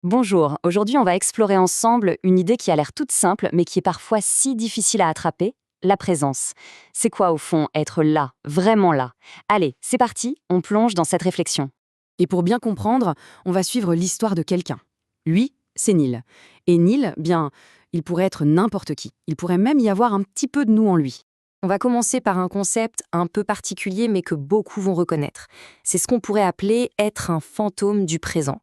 Bonjour, aujourd'hui on va explorer ensemble une idée qui a l'air toute simple mais qui est parfois si difficile à attraper, la présence. C'est quoi au fond être là, vraiment là? Allez, c'est parti, on plonge dans cette réflexion. Et pour bien comprendre, on va suivre l'histoire de quelqu'un. Lui, c'est Neil. Et Neil, bien, il pourrait être n'importe qui. Il pourrait même y avoir un petit peu de nous en lui. On va commencer par un concept un peu particulier mais que beaucoup vont reconnaître. C'est ce qu'on pourrait appeler être un fantôme du présent.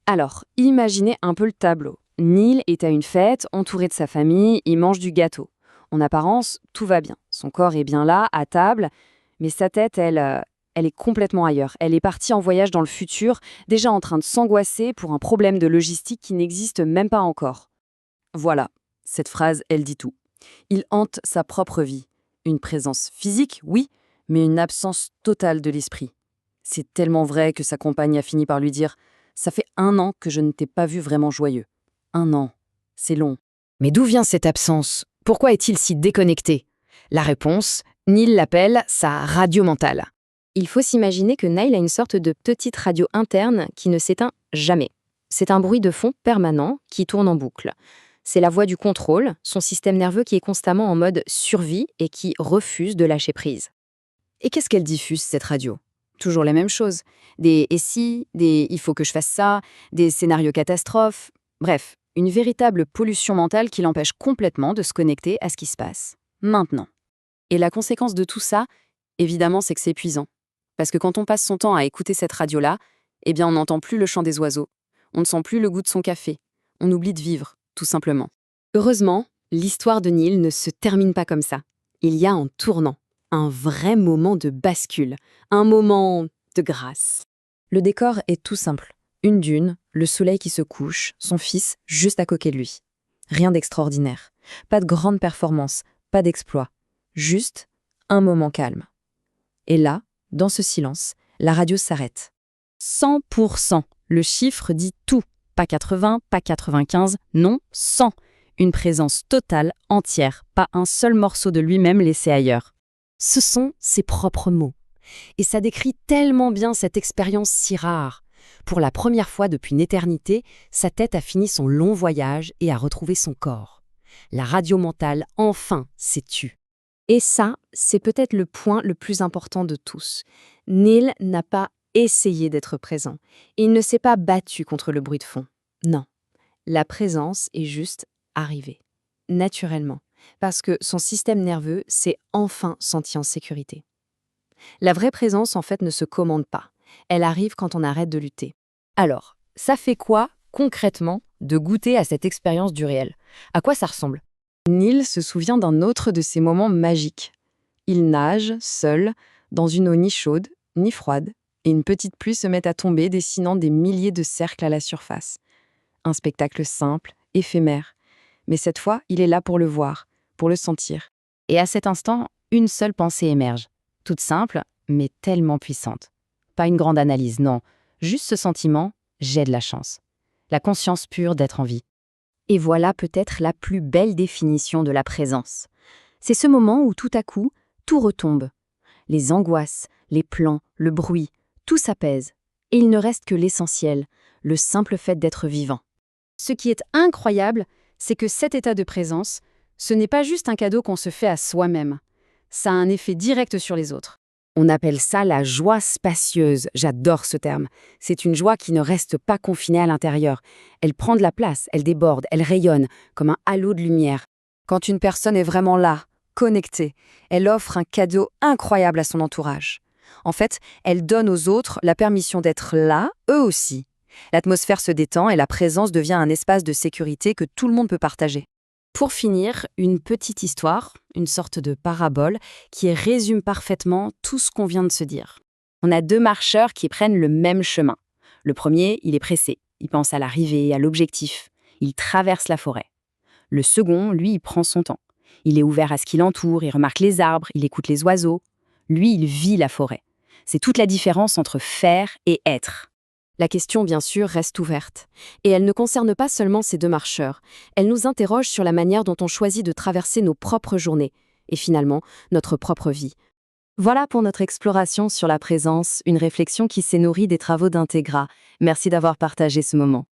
Alors, imaginez un peu le tableau. Neil est à une fête, entouré de sa famille, il mange du gâteau. En apparence, tout va bien. Son corps est bien là, à table, mais sa tête, elle est complètement ailleurs. Elle est partie en voyage dans le futur, déjà en train de s'angoisser pour un problème de logistique qui n'existe même pas encore. Voilà, cette phrase, elle dit tout. Il hante sa propre vie. Une présence physique, oui, mais une absence totale de l'esprit. C'est tellement vrai que sa compagne a fini par lui dire « Ça fait 1 an que je ne t'ai pas vu vraiment joyeux. 1 an, c'est long. » Mais d'où vient cette absence? Pourquoi est-il si déconnecté? La réponse, Neil l'appelle sa radio mentale. Il faut s'imaginer que Neil a une sorte de petite radio interne qui ne s'éteint jamais. C'est un bruit de fond permanent qui tourne en boucle. C'est la voix du contrôle, son système nerveux qui est constamment en mode survie et qui refuse de lâcher prise. Et qu'est-ce qu'elle diffuse, cette radio? Toujours les mêmes choses. Des « et si », des « il faut que je fasse ça », des scénarios catastrophes. Bref, une véritable pollution mentale qui l'empêche complètement de se connecter à ce qui se passe. Maintenant. Et la conséquence de tout ça, évidemment, c'est que c'est épuisant. Parce que quand on passe son temps à écouter cette radio-là, eh bien on n'entend plus le chant des oiseaux. On ne sent plus le goût de son café. On oublie de vivre, tout simplement. Heureusement, l'histoire de Neil ne se termine pas comme ça. Il y a un tournant, un vrai moment de bascule, un moment de grâce. Le décor est tout simple. Une dune, le soleil qui se couche, son fils juste à côté de lui. Rien d'extraordinaire. Pas de grande performance, pas d'exploit. Juste un moment calme. Et là, dans ce silence, la radio s'arrête. 100%. Le chiffre dit tout. Pas 80, pas 95, non, 100. Une présence totale, entière, pas un seul morceau de lui-même laissé ailleurs. Ce sont ses propres mots. Et ça décrit tellement bien cette expérience si rare. Pour la première fois depuis une éternité, sa tête a fini son long voyage et a retrouvé son corps. La radio mentale, enfin, s'est tue. Et ça, c'est peut-être le point le plus important de tous. Neil n'a pas essayé d'être présent. Il ne s'est pas battu contre le bruit de fond. Non. La présence est juste arrivée. Naturellement. Parce que son système nerveux s'est enfin senti en sécurité. La vraie présence, en fait, ne se commande pas. Elle arrive quand on arrête de lutter. Alors, ça fait quoi, concrètement, de goûter à cette expérience du réel? À quoi ça ressemble? Neil se souvient d'un autre de ces moments magiques. Il nage, seul, dans une eau ni chaude, ni froide, et une petite pluie se met à tomber, dessinant des milliers de cercles à la surface. Un spectacle simple, éphémère. Mais cette fois, il est là pour le voir, pour le sentir. Et à cet instant, une seule pensée émerge. Toute simple, mais tellement puissante. Pas une grande analyse, non. Juste ce sentiment, j'ai de la chance. La conscience pure d'être en vie. Et voilà peut-être la plus belle définition de la présence. C'est ce moment où tout à coup, tout retombe. Les angoisses, les plans, le bruit, tout s'apaise. Et il ne reste que l'essentiel, le simple fait d'être vivant. Ce qui est incroyable, c'est que cet état de présence, ce n'est pas juste un cadeau qu'on se fait à soi-même. Ça a un effet direct sur les autres. On appelle ça la joie spacieuse. J'adore ce terme. C'est une joie qui ne reste pas confinée à l'intérieur. Elle prend de la place, elle déborde, elle rayonne, comme un halo de lumière. Quand une personne est vraiment là, connectée, elle offre un cadeau incroyable à son entourage. En fait, elle donne aux autres la permission d'être là, eux aussi. L'atmosphère se détend et la présence devient un espace de sécurité que tout le monde peut partager. Pour finir, une petite histoire, une sorte de parabole, qui résume parfaitement tout ce qu'on vient de se dire. On a 2 marcheurs qui prennent le même chemin. Le premier, il est pressé. Il pense à l'arrivée, à l'objectif. Il traverse la forêt. Le second, lui, il prend son temps. Il est ouvert à ce qui l'entoure, il remarque les arbres, il écoute les oiseaux. Lui, il vit la forêt. C'est toute la différence entre faire et être. La question, bien sûr, reste ouverte. Et elle ne concerne pas seulement ces 2 marcheurs. Elle nous interroge sur la manière dont on choisit de traverser nos propres journées et finalement notre propre vie. Voilà pour notre exploration sur la présence, une réflexion qui s'est nourrie des travaux d'Integra. Merci d'avoir partagé ce moment.